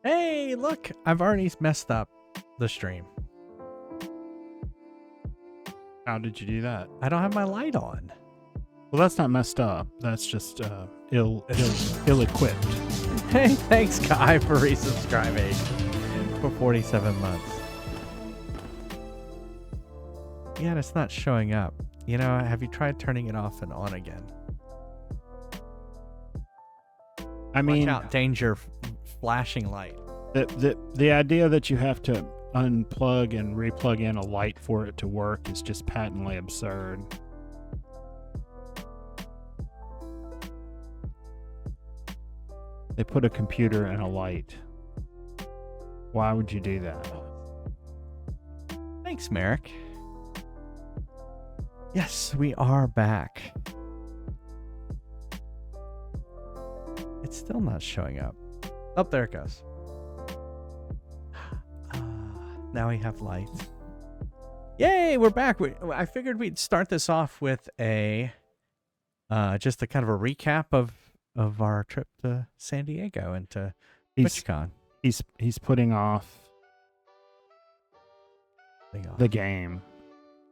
Hey, look, I've already messed up the stream. How did you do that? I don't have my light on. Well, that's not messed up. That's just ill-equipped. Hey, thanks, Kai, for resubscribing for 47 months. Yeah, and it's not showing up. You know, have you tried turning it off and on again? I mean, watch out, danger, flashing light. The idea that you have to unplug and replug in a light for it to work is just patently absurd. They put a computer in a light. Why would you do that? Thanks, Merrick. Yes, we are back. It's still not showing up. Oh, there it goes. Now we have lights. Yay, we're back. I figured we'd start this off with a just a kind of a recap of our trip to San Diego and to TwitchCon. He's putting off the game.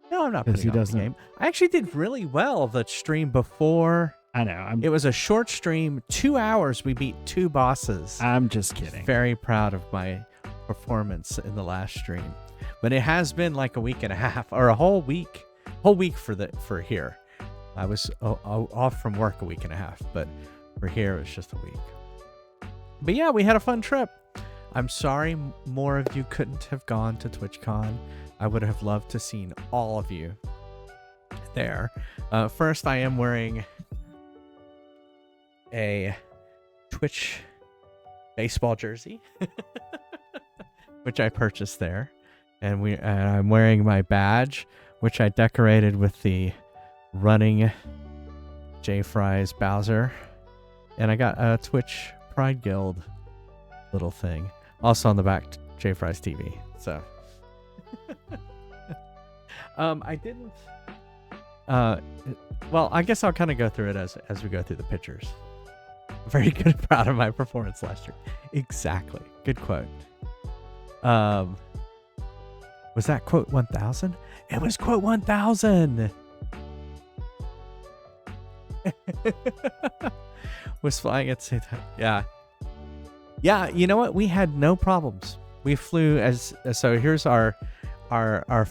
No, I'm not putting off the game. I actually did really well the stream before. I know. It was a short stream, 2 hours. We beat 2 bosses. I'm just kidding. Very proud of my performance in the last stream, but it has been like a week and a half or a whole week for here. I was off from work a week and a half, but for here it was just a week. But yeah, we had a fun trip. I'm sorry more of you couldn't have gone to TwitchCon. I would have loved to seen all of you there. First, I am wearing a Twitch baseball jersey, which I purchased there, and I'm wearing my badge, which I decorated with the running JFries Bowser, and I got a Twitch Pride Guild little thing, also on the back JFries TV. So, I didn't. Well, I guess I'll kind of go through it as we go through the pictures. Very good and proud of my performance last year. Exactly. Good quote. Was that quote 1000? It was quote 1000. Was flying at the same time. Yeah. Yeah, you know what? We had no problems. We flew so here's our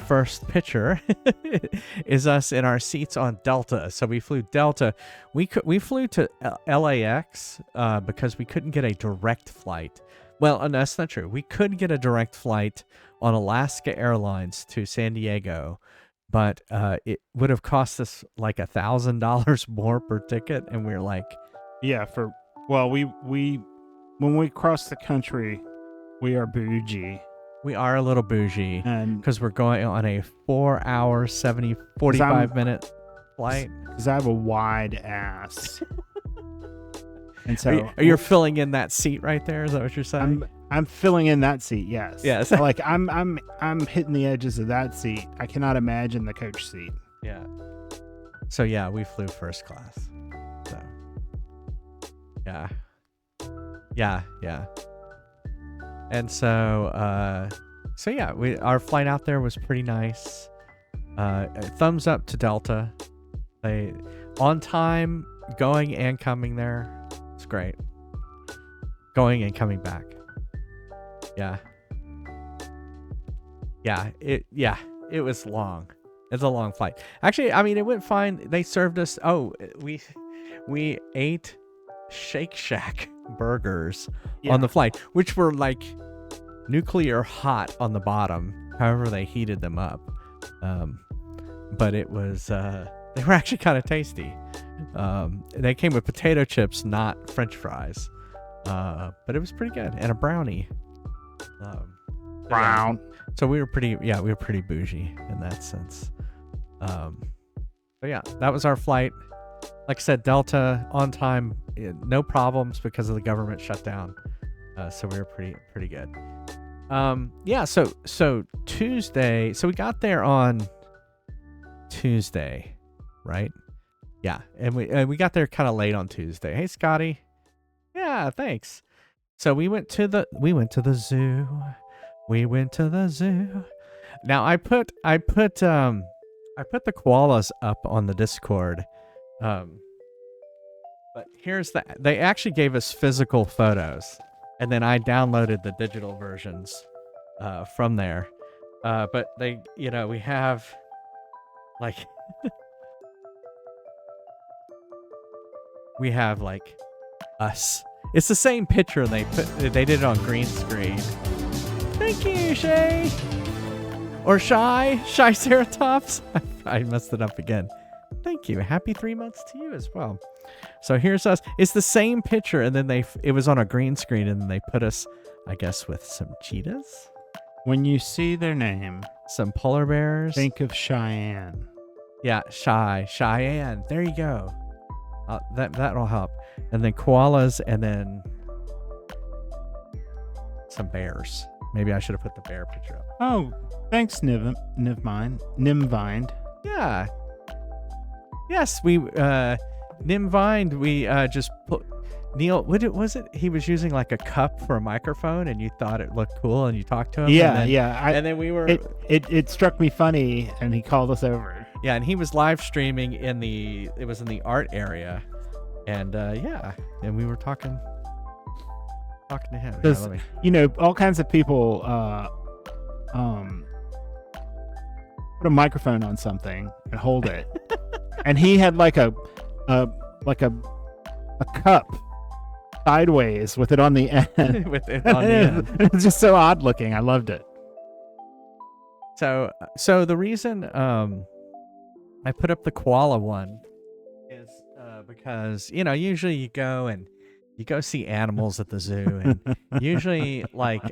first picture is us in our seats on Delta. So we flew Delta. We flew to LAX because we couldn't get a direct flight. Well, no, that's not true. We could get a direct flight on Alaska Airlines to San Diego, but it would have cost us like $1,000 more per ticket, and we were like, yeah. When we cross the country, we are bougie. We are a little bougie because we're going on a 4-hour, 45-minute flight. Because I have a wide ass. And so are you filling in that seat right there? Is that what you're saying? I'm filling in that seat. Yes. Yes. Like I'm hitting the edges of that seat. I cannot imagine the coach seat. Yeah. So yeah, we flew first class. So yeah. And so yeah, our flight out there was pretty nice. Thumbs up to Delta. They on time, going and coming there. It's great. Going and coming back. Yeah. It was long. It's a long flight. Actually, I mean, it went fine. They served us. Oh, we ate Shake Shack burgers on the flight, which were like nuclear hot on the bottom. However, they heated them up. But it was they were actually kind of tasty. They came with potato chips, not French fries. But it was pretty good, and a brownie. Brown. So we were pretty bougie in that sense. So yeah, that was our flight. Like I said, Delta on time, no problems because of the government shutdown. So we were pretty good. Yeah. So Tuesday. So we got there on Tuesday, right? Yeah, and we got there kind of late on Tuesday. Hey, Scotty. Yeah, thanks. So we went to the zoo. We went to the zoo. Now I put the koalas up on the Discord. But here's they actually gave us physical photos, and then I downloaded the digital versions from there. But we have like we have like us. It's the same picture they did it on green screen. Thank you, Shay. Or Shy Ceratops. I messed it up again. Thank you. Happy 3 months to you as well. So here's us. It's the same picture, and then it was on a green screen, and then they put us, I guess, with some cheetahs. When you see their name, some polar bears. Think of Cheyenne. Yeah, Cheyenne. There you go. That'll help. And then koalas, and then some bears. Maybe I should have put the bear picture up. Oh, thanks, Nimvind. Yeah. Yes, we Nimvind. We just put Neal. What was it? He was using like a cup for a microphone, and you thought it looked cool, and you talked to him. Yeah, and then we were. It struck me funny, and he called us over. Yeah, and he was live streaming in the art area, and and we were talking to him. All kinds of people put a microphone on something and hold it, and he had like a cup sideways with it on the end. With it on the end. It was just so odd looking. I loved it. So the reason I put up the koala one is because usually you go see animals at the zoo, and usually like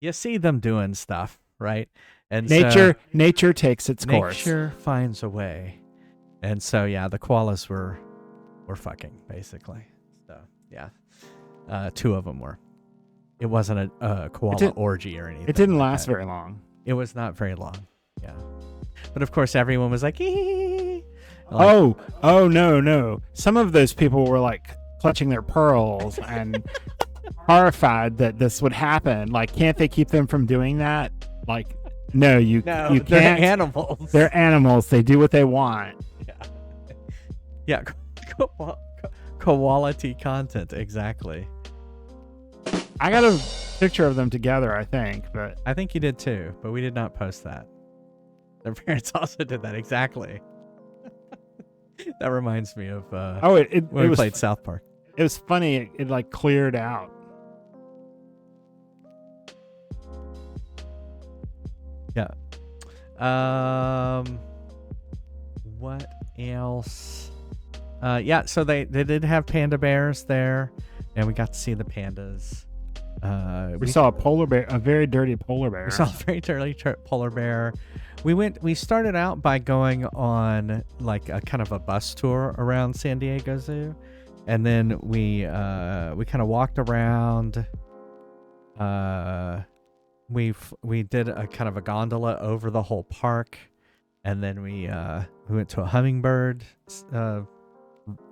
you see them doing stuff, right? And nature takes its course. Nature finds a way. And so the koalas were fucking basically. So two of them were. It wasn't a koala orgy or anything. It didn't last very long. It was not very long. Yeah. But of course everyone was like, "Ee." Oh no. Some of those people were like clutching their pearls and horrified that this would happen. Like, can't they keep them from doing that? Like, no, you can't. They're animals. They're animals. They do what they want. Yeah. Quality content, exactly. I got a picture of them together, I think, but I think you did too, but we did not post that. Their parents also did that, exactly. That reminds me of when we played South Park. It was funny. It like cleared out. Yeah. What else? So they did have panda bears there, and we got to see the pandas. We saw a polar bear, a very dirty polar bear. We saw a very dirty polar bear. We started out by going on like a kind of a bus tour around San Diego Zoo, and then we kind of walked around. We did a kind of a gondola over the whole park, and then we went to a hummingbird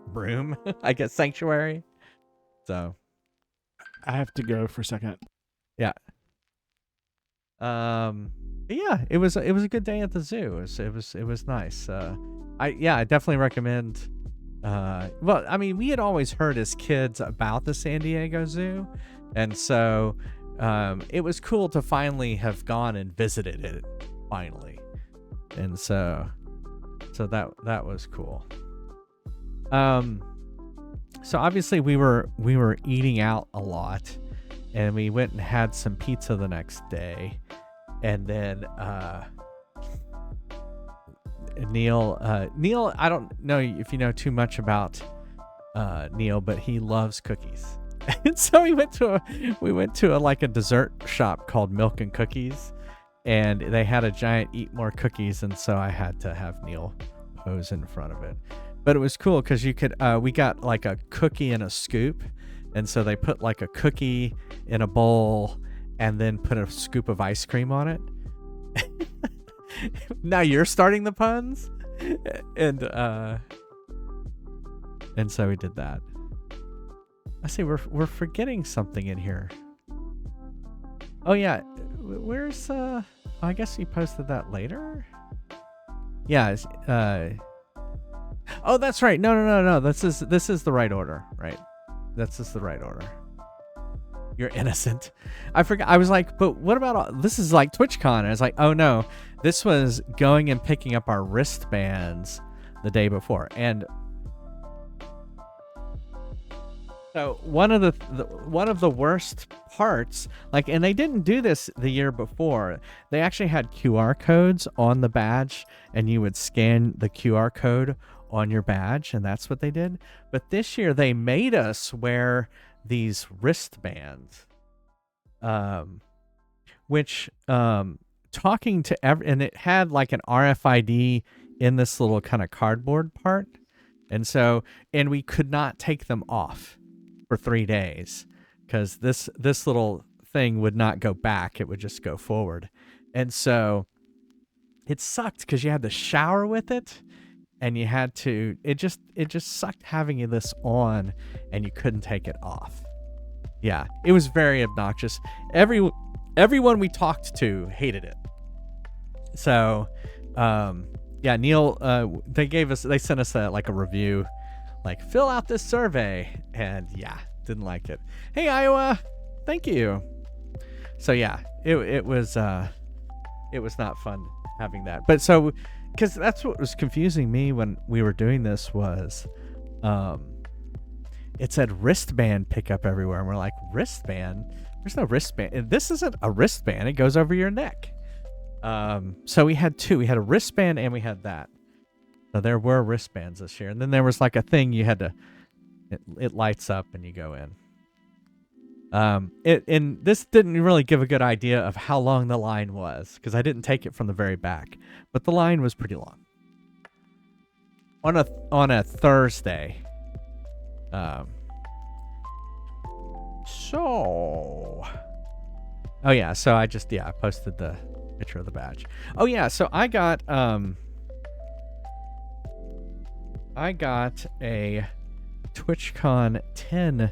room, I guess, sanctuary. So I have to go for a second. Yeah. Yeah, it was a good day at the zoo. It was nice. I definitely recommend. Well, I mean, we had always heard as kids about the San Diego Zoo, and so it was cool to finally have gone and visited it finally, and so that was cool. So obviously we were eating out a lot, and we went and had some pizza the next day, and then Neal, I don't know if you know too much about Neal, but he loves cookies. And so we went to a dessert shop called Milk and Cookies, and they had a giant Eat More cookies, and so I had to have Neal pose in front of it. But it was cool because you could we got like a cookie in a scoop, and so they put like a cookie in a bowl and then put a scoop of ice cream on it. Now you're starting the puns. And so we did that. I see we're forgetting something in here. Oh yeah, where's I guess you posted that later. Yeah. Oh, that's right. No. This is the right order, right? This is the right order. You're innocent. I forgot. I was like, but what about this? Is like TwitchCon. And I was like, oh no, this was going and picking up our wristbands the day before, and so one of the worst parts, like, and they didn't do this the year before. They actually had QR codes on the badge, and you would scan the QR code on your badge, and that's what they did. But this year they made us wear these wristbands, which talking to and it had like an RFID in this little kind of cardboard part, and we could not take them off for 3 days because this little thing would not go back. It would just go forward. And so it sucked because you had to shower with it, and you had to, it just sucked having this on and you couldn't take it off. Yeah, it was very obnoxious. Everyone we talked to hated it. So yeah, Neal, they sent us a review, like, fill out this survey, and yeah, didn't like it. Hey Iowa, thank you. So yeah, it was not fun having that. But so, because that's what was confusing me when we were doing this was, it said wristband pickup everywhere, and we're like, wristband? There's no wristband. This isn't a wristband. It goes over your neck. So we had two. We had a wristband and we had that. So there were wristbands this year. And then there was like a thing you had to, it lights up and you go in. And this didn't really give a good idea of how long the line was, because I didn't take it from the very back, but the line was pretty long. On a Thursday. So, oh yeah, so I posted the picture of the badge. Oh yeah, so I got a TwitchCon 10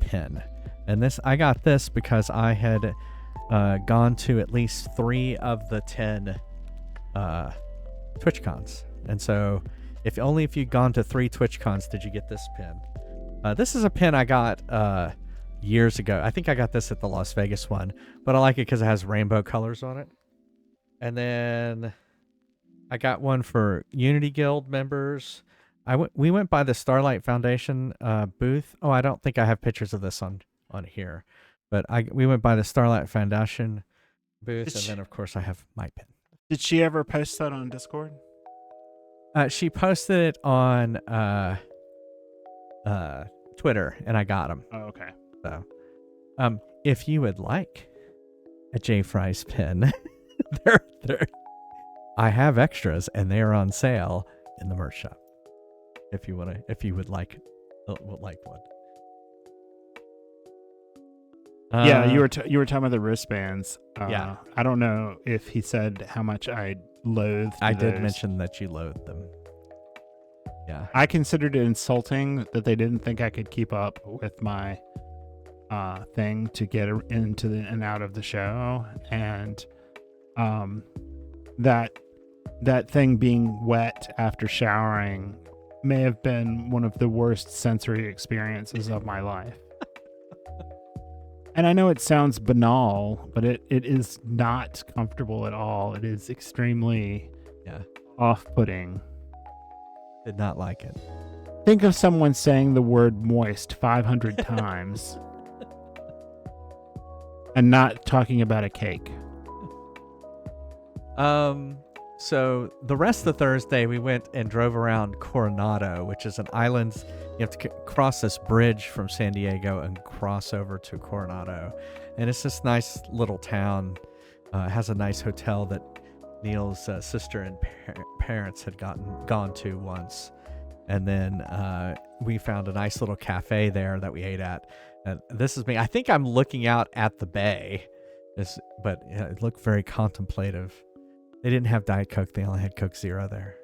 pin, and I got this because I had gone to at least 3 of the 10 TwitchCons, and so if you'd gone to 3 TwitchCons did you get this pin. This is a pin I got years ago. I think I got this at the Las Vegas one, but I like it because it has rainbow colors on it. And then I got one for Unity Guild members. We went by the Starlight Foundation booth. Oh, I don't think I have pictures of this on here, but we went by the Starlight Foundation booth, and then of course I have my pin. Did she ever post that on Discord? She posted it on Twitter, and I got them. Oh, okay. So, if you would like a JFries pin, I have extras, and they are on sale in the merch shop. If you would like one. Yeah, you were talking about the wristbands. Yeah. I don't know if he said how much I loathed. I did mention that you loathed them. Yeah. I considered it insulting that they didn't think I could keep up with my thing to get into and out of the show, and that thing being wet after showering may have been one of the worst sensory experiences of my life. And I know it sounds banal, but it is not comfortable at all. It is extremely off-putting. Did not like it. Think of someone saying the word moist 500 times and not talking about a cake. So the rest of Thursday, we went and drove around Coronado, which is an island. You have to cross this bridge from San Diego and cross over to Coronado. And it's this nice little town. It has a nice hotel that Neal's sister and parents had gone to once. And then we found a nice little cafe there that we ate at. And this is me. I think I'm looking out at the bay, but it looked very contemplative. They didn't have Diet Coke. They only had Coke Zero there.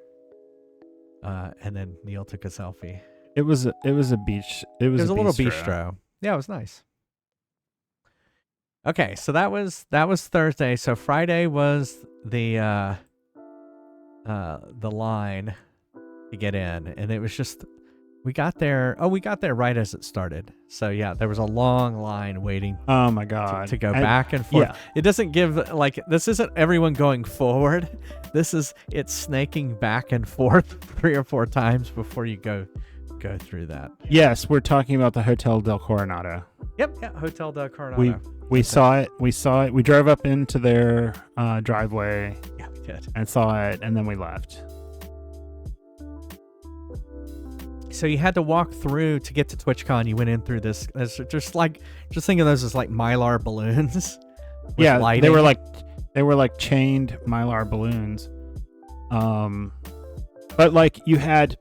And then Neal took a selfie. It was a beach. It was a little bistro. bistro. Yeah, it was nice. Okay, so that was Thursday. So Friday was the line to get in, and it was just we got there right as it started. So yeah, there was a long line waiting Oh my god. to go back and forth. Yeah. It doesn't give like this isn't everyone going forward. It's snaking back and forth 3 or 4 times before you go through that. Yes, we're talking about the Hotel del Coronado. Yep, yeah, Hotel del Coronado. We saw it. We drove up into their driveway. Yeah, we did. And saw it, and then we left. So you had to walk through to get to TwitchCon. You went in through this. Just think of those as like Mylar balloons. Yeah, lighting. they were like chained Mylar balloons. But like you had,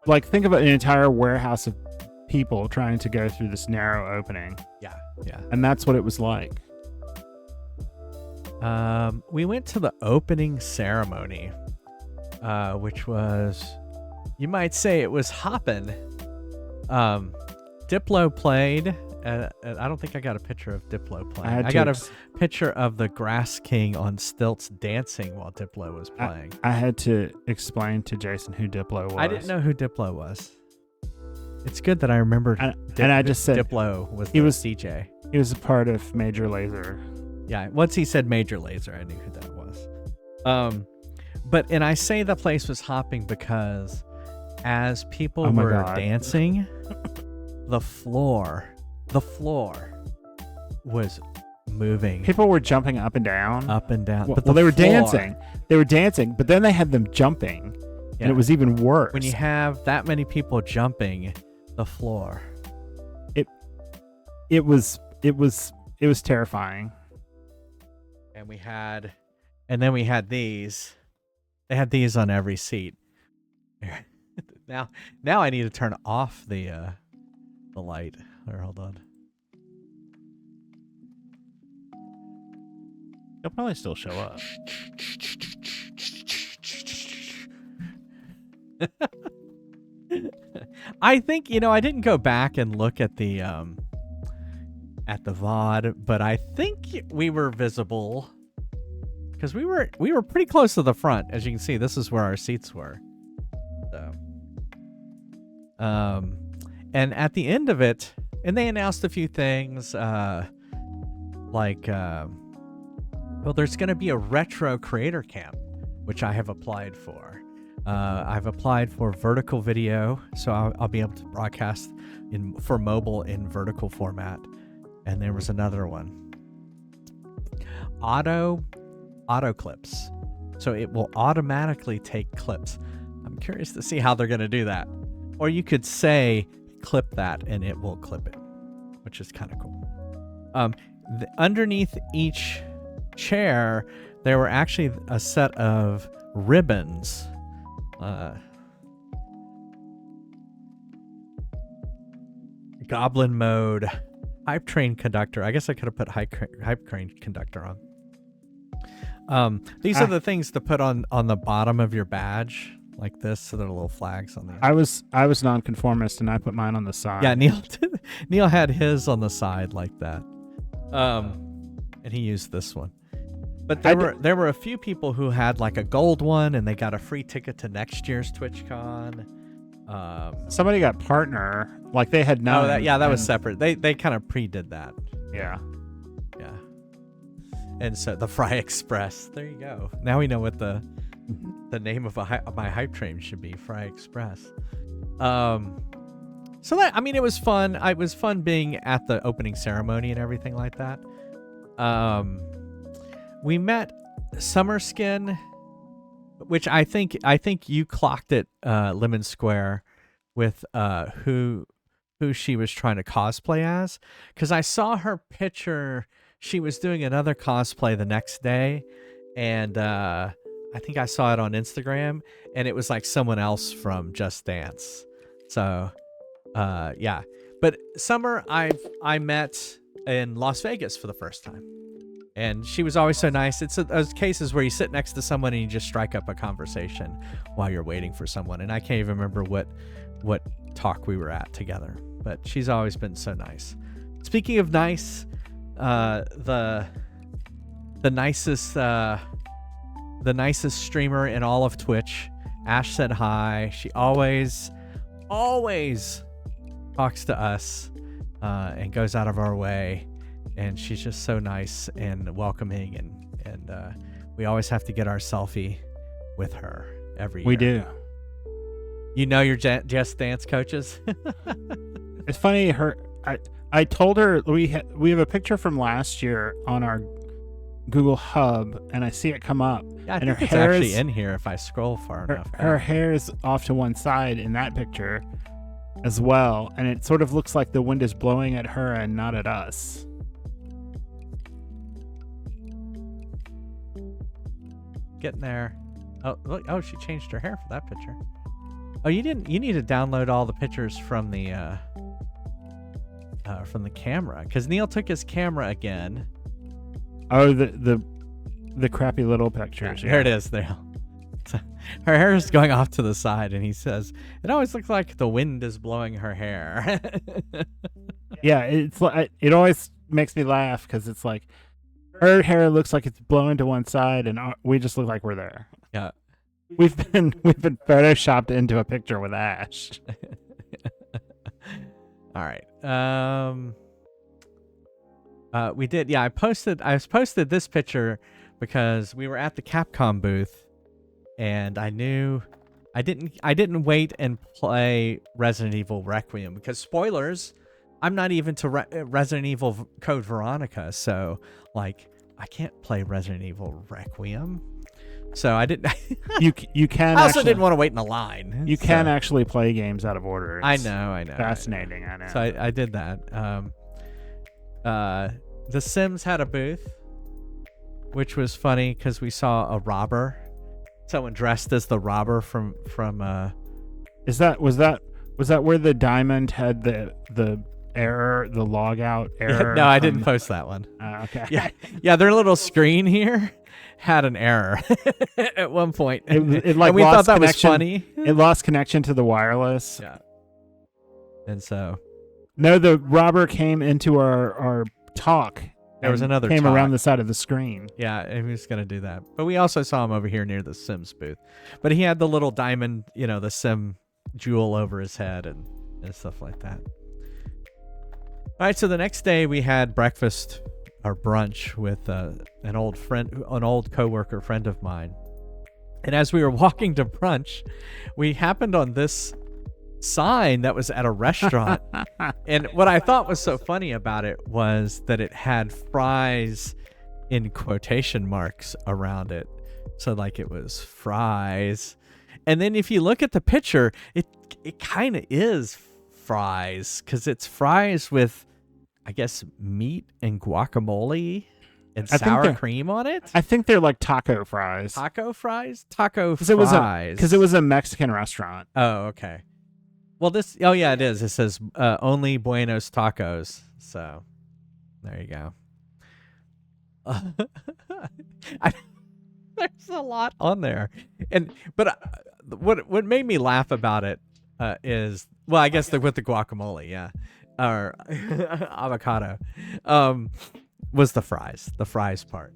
like think about an entire warehouse of people trying to go through this narrow opening. Yeah. And that's what it was like. We went to the opening ceremony, which was, you might say it was hoppin'. Diplo played. I don't think I got a picture of Diplo playing. I got a picture of the Grass King on stilts dancing while Diplo was playing. I had to explain to Jason who Diplo was. I didn't know who Diplo was. It's good that I remembered. And I just said Diplo was DJ. He was a part of Major Lazer. Yeah, once he said Major Lazer, I knew who that was. And I say the place was hopping because as people were dancing, the floor was moving. People were jumping up and down. But they were dancing. They were dancing, but then they had them jumping, and it was even worse. When you have that many people jumping, the floor. It was terrifying. And then we had these. They had these on every seat. Now I need to turn off the light. Or hold on. They'll probably still show up. I think, I didn't go back and look at the VOD, but I think we were visible because we were pretty close to the front. As you can see, this is where our seats were. So, and at the end of it, and they announced a few things, there's going to be a retro creator camp, which I have applied for. I've applied for vertical video, so I'll be able to broadcast for mobile in vertical format. And there was another one. Auto clips. So it will automatically take clips. I'm curious to see how they're going to do that. Or you could say, clip that, and it will clip it, which is kind of cool. Underneath each chair, there were actually a set of ribbons. Goblin mode, hype train conductor. I guess I could have put hype train conductor on. These are the things to put on the bottom of your badge, like this, so there are little flags on there. I was nonconformist, and I put mine on the side. Yeah, Neil had his on the side like that, and he used this one. But there were a few people who had like a gold one, and they got a free ticket to next year's TwitchCon. Somebody got partner, like they had none. Oh, that was separate. They kind of pre-did that. Yeah. And so the Fry Express. There you go. Now we know what the name of my hype train should be. Fry Express. So that, I mean, it was fun. It was fun being at the opening ceremony and everything like that. We met Summer Skin, which I think you clocked it, Lemon Square, with who she was trying to cosplay as, because I saw her picture. She was doing another cosplay the next day, and I think I saw it on Instagram, and it was like someone else from Just Dance. So, yeah. But Summer, I met in Las Vegas for the first time. And she was always so nice. It's those cases where you sit next to someone and you just strike up a conversation while you're waiting for someone. And I can't even remember what talk we were at together. But she's always been so nice. Speaking of nice, the nicest streamer in all of Twitch, Ash said hi. She always talks to us and goes out of our way, and she's just so nice and welcoming, and we always have to get our selfie with her every year. We do. You know your Just Dance coaches? It's funny. I told her we have a picture from last year on our Google Hub, and I see it come up. Yeah, I and think her it's hair actually is, in here if I scroll far enough. Her hair is off to one side in that picture as well, and it sort of looks like the wind is blowing at her and not at us. Getting there. Oh, look! Oh, she changed her hair for that picture. Oh, you didn't. You need to download all the pictures from the camera, because Neal took his camera again. Oh, the crappy little pictures. There it is. There. Her hair is going off to the side, and he says it always looks like the wind is blowing her hair. Yeah, it's like, it always makes me laugh because it's like her hair looks like it's blowing to one side, and we just look like we're there. Yeah, we've been photoshopped into a picture with Ash. All right. We did. Yeah, I posted this picture because we were at the Capcom booth, and I knew I didn't wait and play Resident Evil Requiem because spoilers, I'm not even to Resident Evil Code Veronica, so like I can't play Resident Evil Requiem. So I didn't. You can. I also didn't want to wait in a line. You can actually play games out of order. I know. Fascinating. I know. So I did that. The Sims had a booth, which was funny because we saw a robber. Someone dressed as the robber from. Was that where the diamond had the error, the log out error? No, I didn't post that one. Okay. Yeah. Their little screen here had an error at one point. It like and we lost thought that was connection. funny. It lost connection to the wireless. Yeah. And so. No, the robber came into our talk. There was another came talk around the side of the screen. Yeah, and he was gonna do that. But we also saw him over here near the Sims booth. But he had the little diamond, the Sim jewel over his head and stuff like that. All right, so the next day we had breakfast or brunch with an old coworker friend of mine. And as we were walking to brunch, we happened on this sign that was at a restaurant. And what I thought was so funny about it was that it had fries in quotation marks around it. So like it was fries. And then if you look at the picture, it kind of is fries because it's fries with, I guess, meat and guacamole and sour cream on it. I think they're like taco fries. Taco fries? Taco fries. Because it was a Mexican restaurant. Oh, okay. Well, it is. It says only Buenos Tacos. So there you go. There's a lot on there. But what made me laugh about it is, well, I guess with the guacamole, yeah. Or avocado, was the fries part.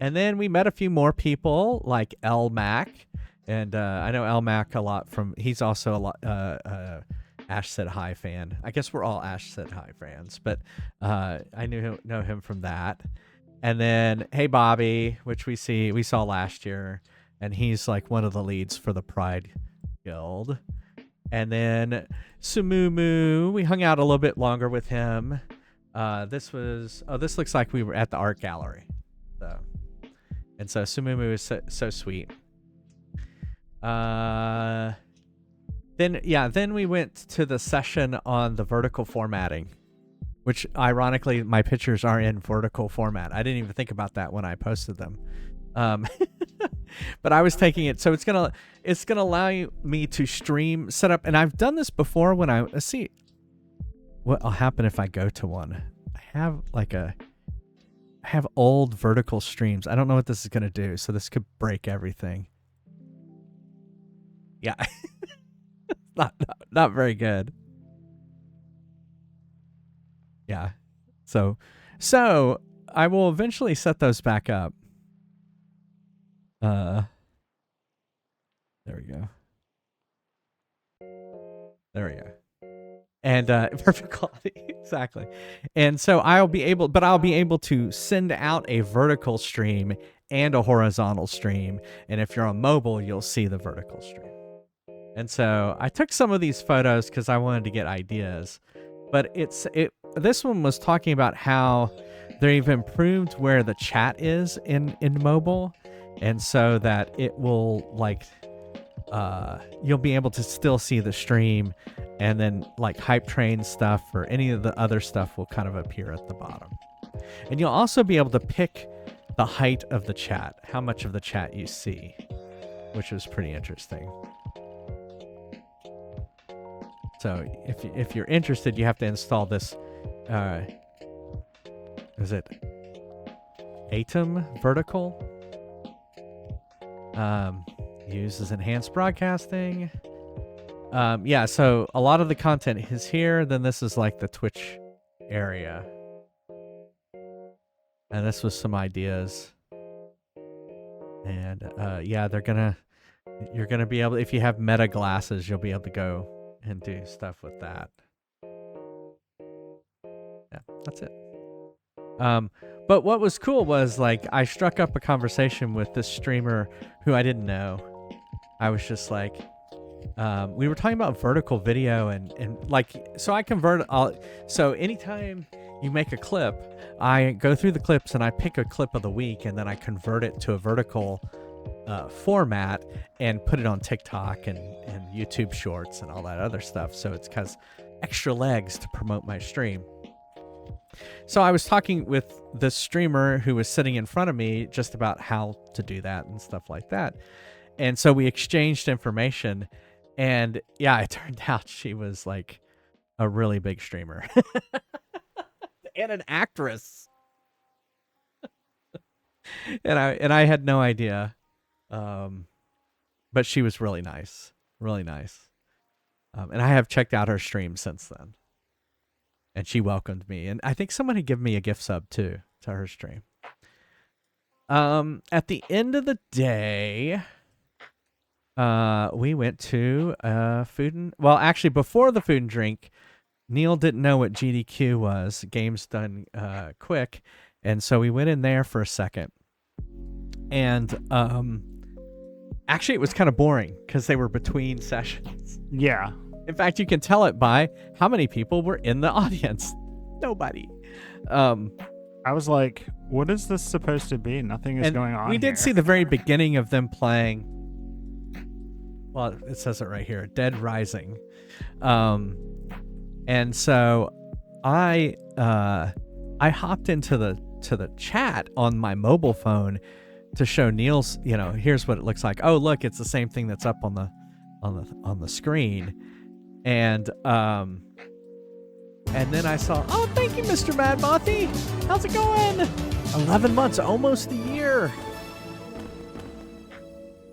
And then we met a few more people like El Mac, and I know El Mac a lot he's also a lot Ash Said Hi fan. I guess we're all Ash Said Hi fans, but I know him from that. And then Hey Bobby, which we saw last year, and he's like one of the leads for the Pride Guild. And then Sumumu, we hung out a little bit longer with him. This looks like we were at the art gallery. And so Sumumu is so sweet. Then we went to the session on the vertical formatting, which ironically my pictures are in vertical format. I didn't even think about that when I posted them. But I was taking it, so it's gonna allow me to set up, and I've done this before when let's see what'll happen if I go to one. I have old vertical streams. I don't know what this is gonna do, so this could break everything. Yeah. not very good. Yeah. So I will eventually set those back up. There we go. There we go. And perfect quality. Exactly. And so I'll be able to send out a vertical stream and a horizontal stream. And if you're on mobile, you'll see the vertical stream. And so I took some of these photos because I wanted to get ideas. But this one was talking about how they've improved where the chat is in mobile, and so that it will like you'll be able to still see the stream, and then like hype train stuff or any of the other stuff will kind of appear at the bottom. And you'll also be able to pick the height of the chat, how much of the chat you see, which was pretty interesting. So if you're interested, you have to install this. Is it Atom Vertical? Uses enhanced broadcasting. Yeah, so a lot of the content is here. Then this is like the Twitch area. And this was some ideas. And yeah, you're gonna be able, if you have Meta glasses, you'll be able to go and do stuff with that. Yeah, that's it. But what was cool was like I struck up a conversation with this streamer who I didn't know. I was just like, we were talking about vertical video and like, so I convert so anytime you make a clip, I go through the clips and I pick a clip of the week and then I convert it to a vertical format and put it on TikTok and YouTube Shorts and all that other stuff. So it's because extra legs to promote my stream. So I was talking with the streamer who was sitting in front of me just about how to do that and stuff like that. And so we exchanged information, and yeah, it turned out she was like a really big streamer and an actress. and I had no idea. But she was really nice. Really nice. And I have checked out her stream since then. And she welcomed me. And I think someone had given me a gift sub too to her stream. At the end of the day, we went to well, actually before the food and drink, Neal didn't know what GDQ was, games done quick, and so we went in there for a second. And actually it was kind of boring because they were between sessions. Yeah. In fact, you can tell it by how many people were in the audience. Nobody. I was like, what is this supposed to be? Nothing is going on. We did see the very beginning of them playing. Well, it says it right here, Dead Rising. And so I hopped into the chat on my mobile phone to show Neal's, here's what it looks like. Oh, look, it's the same thing that's up on the screen. And then I saw, oh, thank you, Mr. Mad Mothy. How's it going? 11 months, almost a year.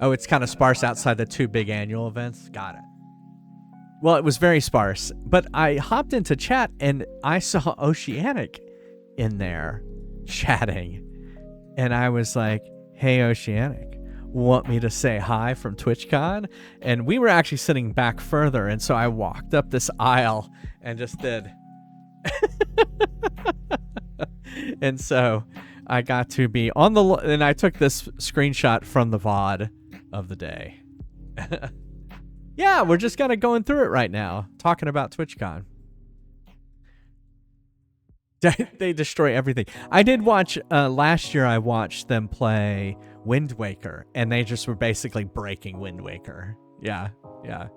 Oh, it's kind of sparse outside the 2 big annual events. Got it. Well, it was very sparse, but I hopped into chat and I saw Oceanic in there chatting. And I was like, hey, Oceanic, want me to say hi from TwitchCon? And we were actually sitting back further, and so I walked up this aisle and just did. And so I got to be on and I took this screenshot from the VOD of the day. Yeah, we're just kind of going through it right now, talking about TwitchCon. They destroy everything. I did watch, last year I watched them play Wind Waker, and they just were basically breaking Wind Waker. Yeah, yeah.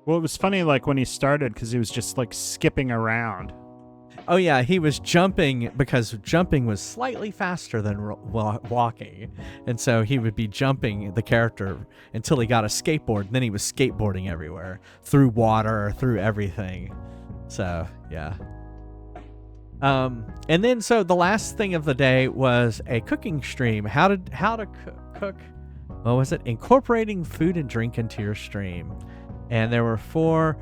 Well, it was funny, like, when he started, because he was just, like, skipping around. Oh, yeah, he was jumping, because jumping was slightly faster than walking. And so he would be jumping the character until he got a skateboard, and then he was skateboarding everywhere, through water, through everything. So, yeah. And then so the last thing of the day was a cooking stream. How to cook what was it? Incorporating food and drink into your stream. And there were 4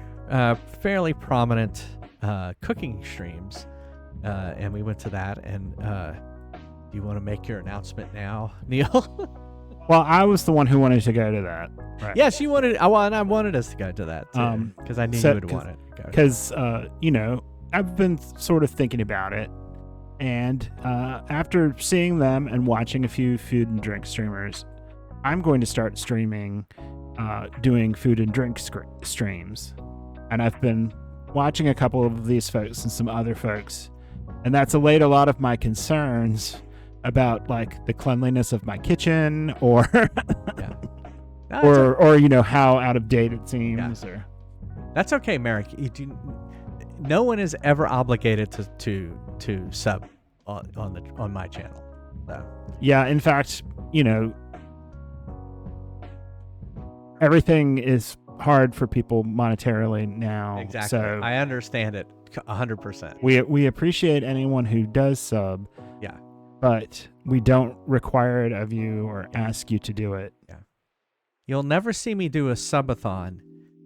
fairly prominent cooking streams. And we went to that. And do you want to make your announcement now, Neal? Well, I was the one who wanted to go to that. Right. Yes, you wanted. And I wanted us to go to that too, because I knew you would want it. Because I've been sort of thinking about it, and after seeing them and watching a few food and drink streamers, I'm going to start streaming, doing food and drink streams, and I've been watching a couple of these folks and some other folks, and that's allayed a lot of my concerns about like the cleanliness of my kitchen or Yeah. or how out of date it seems. Yeah. Or That's okay, Merrick. No one is ever obligated to sub on my channel. So. Yeah, in fact, everything is hard for people monetarily now. Exactly. So I understand it 100%. we appreciate anyone who does sub. Yeah. But we don't require it of you or ask you to do it. Yeah. You'll never see me do a subathon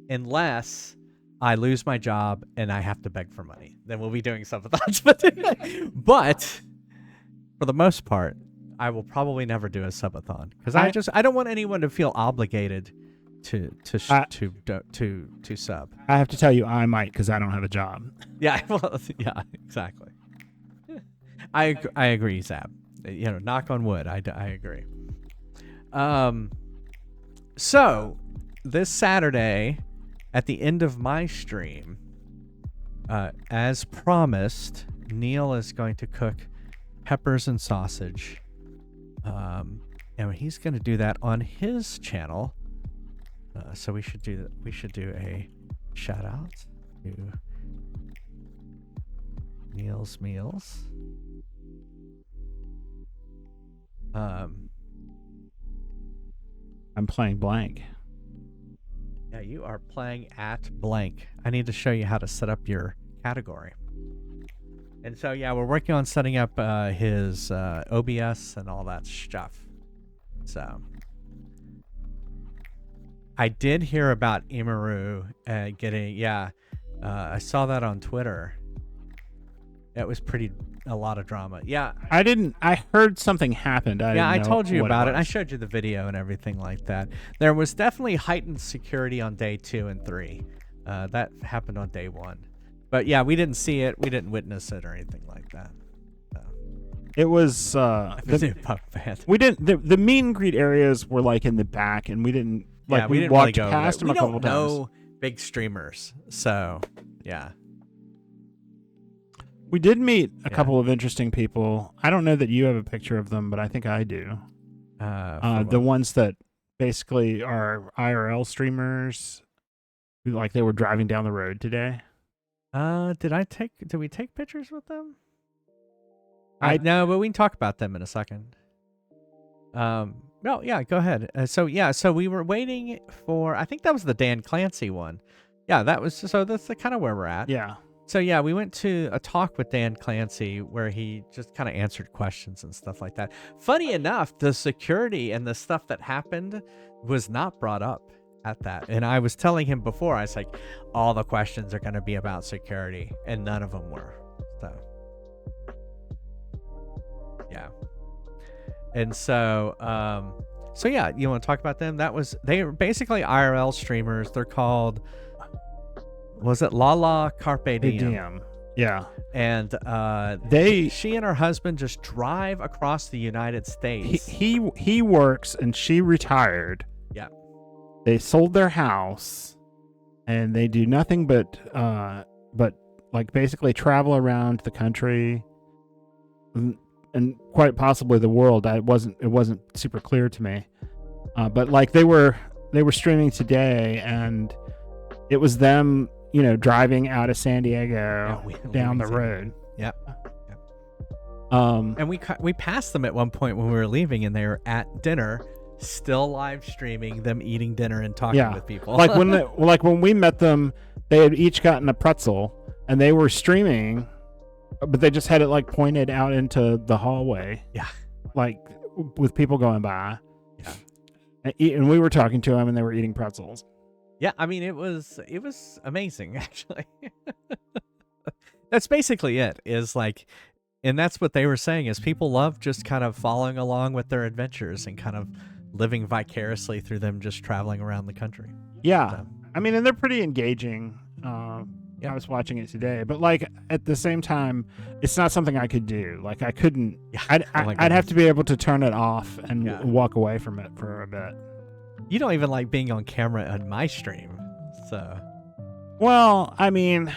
unless I lose my job and I have to beg for money. Then we'll be doing subathons. But for the most part, I will probably never do a subathon because I don't want anyone to feel obligated to sub. I have to tell you, I might because I don't have a job. Yeah. Well, yeah. Exactly. I agree, Zab. Knock on wood. I agree. So this Saturday, at the end of my stream, as promised, Neal is going to cook peppers and sausage. And he's going to do that on his channel. So we should do a shout out to Neal's Meals. I'm playing blank. Yeah, you are playing at blank. I need to show you how to set up your category. And so, yeah, we're working on setting up his OBS and all that stuff. So, I did hear about Imaru getting, I saw that on Twitter. It was a lot of drama. Yeah. I heard something happened. I told you about it. I I showed you the video and everything like that. There was definitely heightened security on day 2 and 3. That happened on day 1. But yeah, we didn't see it. We didn't witness it or anything like that. So. It was we didn't the meet and greet areas were like in the back, and we didn't we didn't walked really go past them a couple times. We don't know big streamers. So, yeah. We did meet a couple of interesting people. I don't know that you have a picture of them, but I think I do. The ones that basically are IRL streamers, who they were driving down the road today. Did we take pictures with them? No, but we can talk about them in a second. No, yeah, go ahead. So we were waiting for, I think that was the Dan Clancy one. Yeah, that's kind of where we're at. Yeah. So yeah, we went to a talk with Dan Clancy where he just kind of answered questions and stuff like that. Funny enough, the security and the stuff that happened was not brought up at that. And I was telling him before, I was like, all the questions are going to be about security, and none of them were. So yeah. And so yeah, you want to talk about them? They were basically IRL streamers. They're called, was it Lala Carpe Diem? Yeah. And she and her husband just drive across the United States. He works and she retired. Yeah. They sold their house and they do nothing but basically travel around the country and quite possibly the world. It wasn't super clear to me. But they were streaming today, and it was them, driving out of San Diego down the road. Yep. And we passed them at one point when we were leaving, and they were at dinner, still live streaming them eating dinner and talking with people. When we met them, they had each gotten a pretzel, and they were streaming, but they just had it pointed out into the hallway. Yeah. With people going by. Yeah. And we were talking to them, and they were eating pretzels. Yeah, I mean, it was amazing, actually. That's basically it, is like, and that's what they were saying, is people love just kind of following along with their adventures and kind of living vicariously through them just traveling around the country. Yeah. So, I mean, and they're pretty engaging. Yeah. I was watching it today, but like at the same time, it's not something I could do. Like I couldn't. yeah. I'd have to be able to turn it off and Yeah. walk away from it for a bit. You don't even like being on camera on my stream, so. Well, I mean,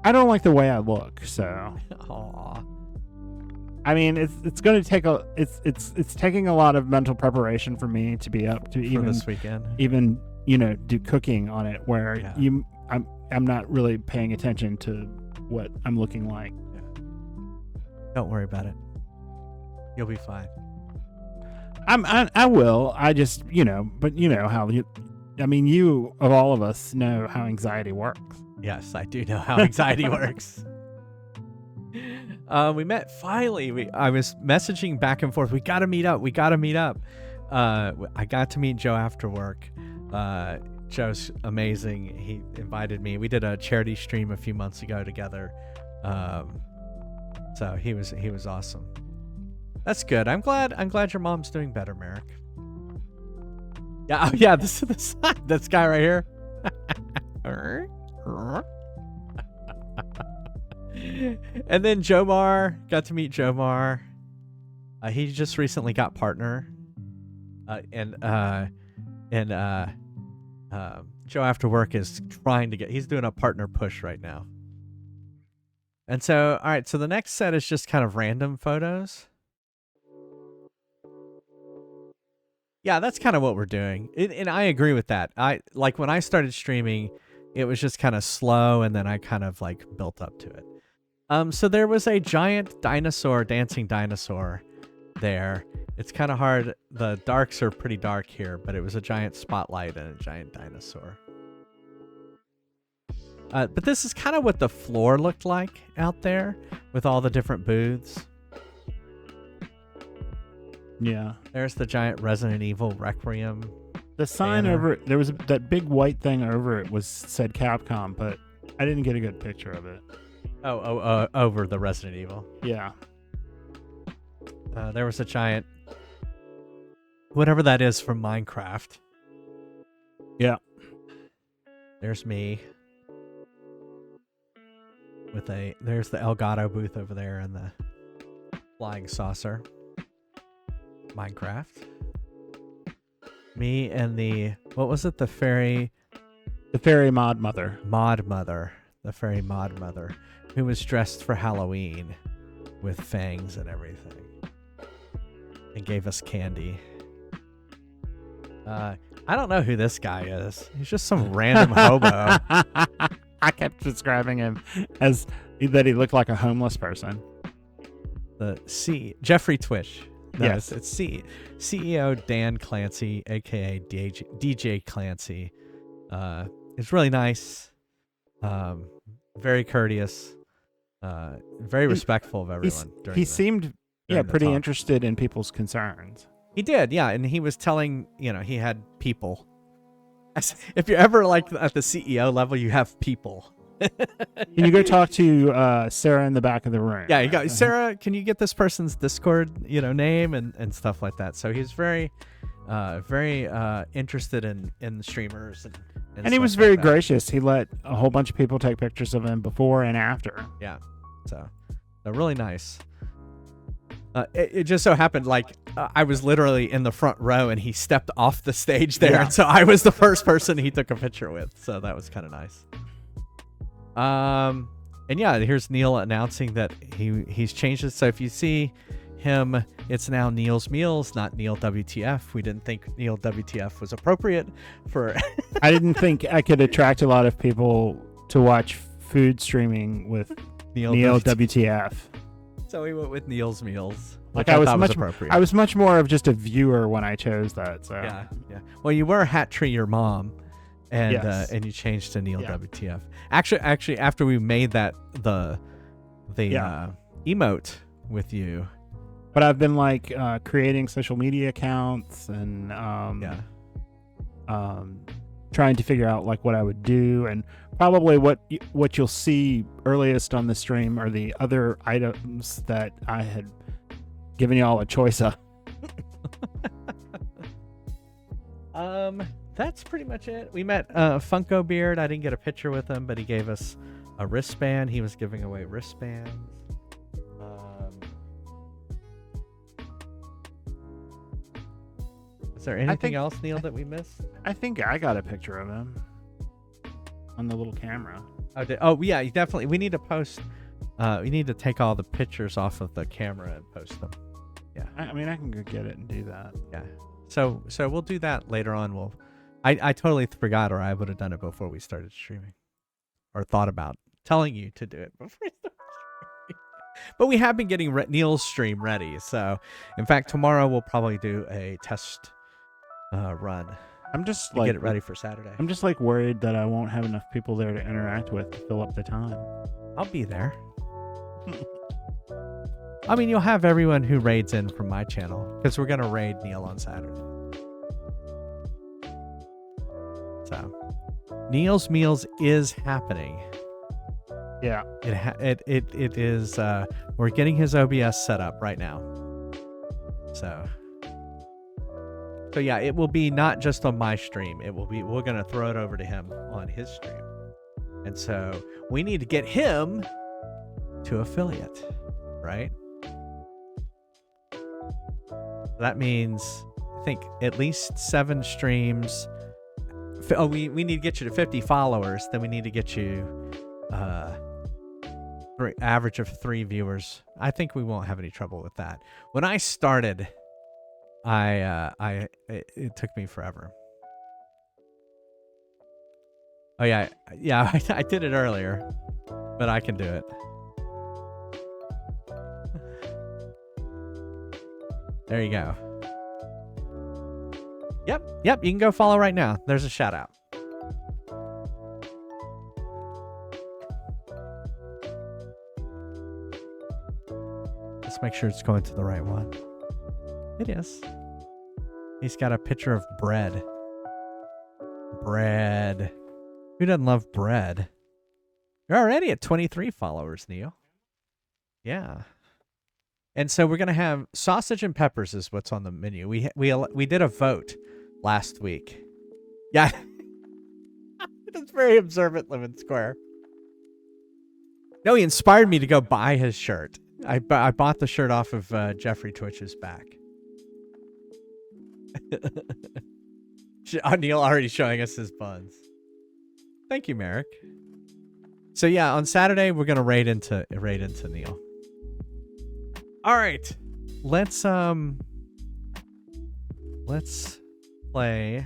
I don't like the way I look, so. Aw. I mean, it's going to take it's taking a lot of mental preparation for me to be up to For this weekend. even do cooking on it where I'm not really paying attention to what I'm looking like. Yeah. Don't worry about it. You'll be fine. I will. I just but how you of all of us know how anxiety works. Yes, I do know how anxiety works. We met finally. I was messaging back and forth. We got to meet up. I got to meet Joe after work. Joe's amazing. He invited me. We did a charity stream a few months ago together. So he was awesome. That's good. I'm glad your mom's doing better, Merrick. Yeah, oh yeah, this guy right here. And then Jomar, got to meet Jomar. He just recently got partner. And Joe after work is trying to he's doing a partner push right now. And so, all right, so the next set is just kind of random photos. Yeah, that's kind of what we're doing. And I agree with that. Like when I started streaming, it was just kind of slow, and then I kind of like built up to it. So there was a giant dancing dinosaur there. It's kind of hard. The darks are pretty dark here, but it was a giant spotlight and a giant dinosaur. But this is kind of what the floor looked like out there with all the different booths. Yeah. There's the giant Resident Evil Requiem. The sign banner. over it, there was that big white thing over it said Capcom, but I didn't get a good picture of it. Over the Resident Evil. Yeah. There was a giant, whatever that is from Minecraft. Yeah. There's me. There's the Elgato booth over there and the flying saucer. Minecraft. Me and what was it? The fairy mod mother. The fairy mod mother, who was dressed for Halloween with fangs and everything. And gave us candy. I don't know who this guy is. He's just some random hobo. I kept describing him as that he looked like a homeless person. Jeffrey Twitch. No, yes. It's CEO Dan Clancy, aka DJ Clancy. It's really nice. Very courteous. Very respectful of everyone. He seemed pretty interested in people's concerns. He did, yeah, and he was telling, he had people. If you're ever like at the CEO level, you have people. Can you go talk to Sarah in the back of the room? Yeah, you go, Sarah, can you get this person's Discord, name and stuff like that. So he's very interested in the streamers and he was very gracious. He let a whole bunch of people take pictures of him before and after. Yeah, so really nice. It just so happened, I was literally in the front row, and he stepped off the stage there, and so I was the first person he took a picture with. So that was kind of nice. And yeah, here's Neal announcing that he's changed it. So if you see him, it's now Neal's Meals, not Neal WTF. We didn't think Neal WTF was appropriate for. I didn't think I could attract a lot of people to watch food streaming with Neal WTF. So we went with Neal's Meals. I was much more of just a viewer when I chose that. So yeah. Well, you were Hat Tree Your Mom, and yes. And you changed to Neal WTF. Actually, after we made that the emote with you, But I've been like creating social media accounts and trying to figure out like what I would do, and probably what you'll see earliest on the stream are the other items that I had given y'all a choice of. That's pretty much it. We met Funko Beard. I didn't get a picture with him, but he gave us a wristband. He was giving away wristbands. Is there anything else, Neal, that we missed? I think I got a picture of him on the little camera. Oh yeah, you definitely. We need to post. We need to take all the pictures off of the camera and post them. Yeah. I mean, I can go get it and do that. Yeah. So we'll do that later on. I totally forgot, or I would have done it before we started streaming, or thought about telling you to do it before we started streaming. But we have been getting Neal's stream ready. So, in fact, tomorrow we'll probably do a test run. I'm just to get it ready for Saturday. I'm just like worried that I won't have enough people there to interact with to fill up the time. I'll be there. I mean, you'll have everyone who raids in from my channel, because we're gonna raid Neal on Saturday. So, Neal's Meals is happening. Yeah. It is. We're getting his OBS set up right now. So yeah, it will be not just on my stream. It will be. We're gonna throw it over to him on his stream, and so we need to get him to affiliate, right? That means I think at least 7 streams. Oh, we need to get you to 50 followers. Then we need to get you average of 3 viewers. I think we won't have any trouble with that. When I started, it took me forever. Oh yeah, I did it earlier, but I can do it. There you go. Yep, you can go follow right now. There's a shout out. Let's make sure it's going to the right one. It is. He's got a picture of bread. Bread. Who doesn't love bread? You're already at 23 followers, Neal. Yeah. And so we're going to have sausage and peppers is what's on the menu. We did a vote last week. Yeah. That's very observant, Lemon Square. No, he inspired me to go buy his shirt. I bought the shirt off of Jeffrey Twitch's back. Neal already showing us his buns. Thank you, Merrick. So yeah, on Saturday we're gonna raid into Neal. All right, let's play.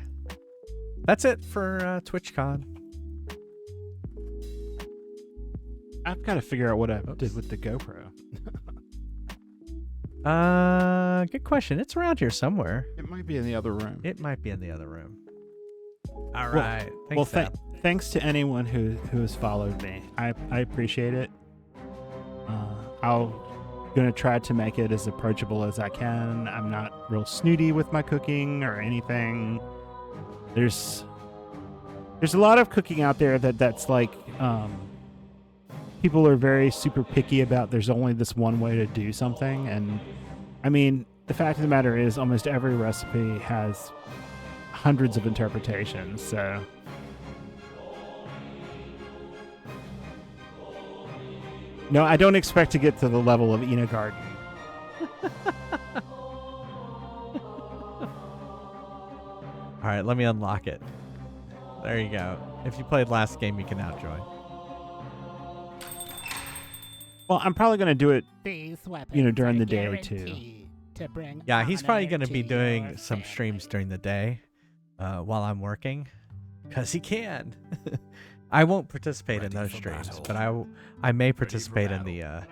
That's it for TwitchCon. I've got to figure out what I did with the GoPro. Good question. It's around here somewhere. It might be in the other room. It might be in the other room. All right. Thanks to anyone who has followed me. I appreciate it. I'll gonna try to make it as approachable as I can. I'm not real snooty with my cooking or anything. There's a lot of cooking out there that's like people are very super picky about there's only this one way to do something. And I mean, the fact of the matter is almost every recipe has hundreds of interpretations. So no, I don't expect to get to the level of Ina Garden. All right, let me unlock it. There you go. If you played last game, you can now join. Well, I'm probably going to do it, during the day too. Yeah, he's probably going to be doing some streams during the day while I'm working, because he can. I won't participate in those streams, but I may participate in the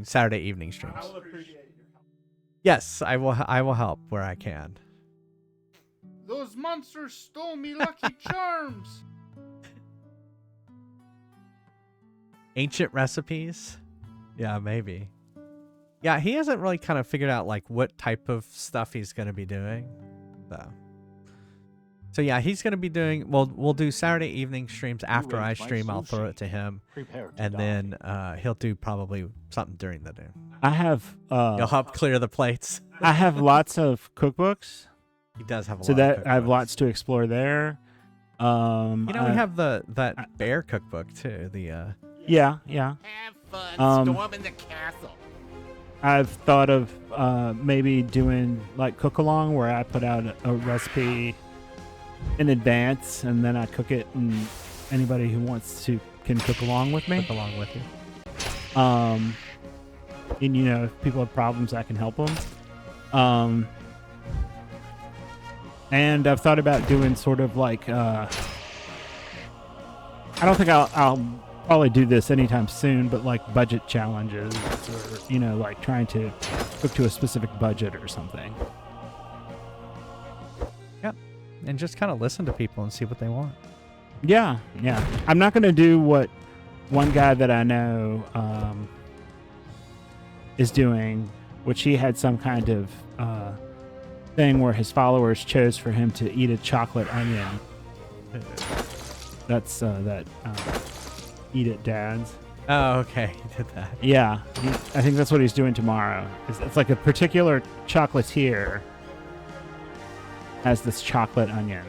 Saturday evening streams. Yes, I will help where I can. Those monsters stole me Lucky Charms. Ancient recipes? Yeah, maybe. Yeah, he hasn't really kind of figured out like what type of stuff he's going to be doing. So yeah, he's going to be doing. Well, we'll do Saturday evening streams after I stream. I'll throw it to him, and then he'll do probably something during the day. I have. He'll help clear the plates. I have lots of cookbooks. He does have a lot. So that of I have cookbooks. lots to explore there. We have that bear cookbook too. The yeah. Have fun storming the castle. I've thought of maybe doing like cook along where I put out a recipe in advance and then I cook it, and anybody who wants to can cook along with me. cook along with you. And if people have problems, I can help them. And I've thought about doing sort of like I don't think I'll probably do this anytime soon, but like budget challenges, or like trying to cook to a specific budget or something. Yep, and just kind of listen to people and see what they want. Yeah. I'm not going to do what one guy that I know is doing, which he had some kind of thing where his followers chose for him to eat a chocolate onion. That's that Eat It Dads. Oh, okay, he did that. Yeah, I think that's what he's doing tomorrow. It's like a particular chocolatier has this chocolate onion.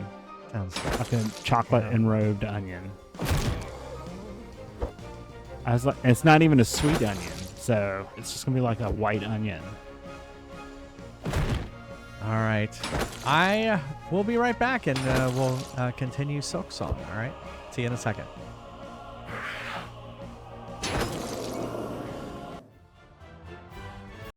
Sounds Like a chocolate enrobed onion. I was like, it's not even a sweet onion, so it's just gonna be like a white onion. all right. I will be right back, and we'll continue Silk Song. All right. See you in a second.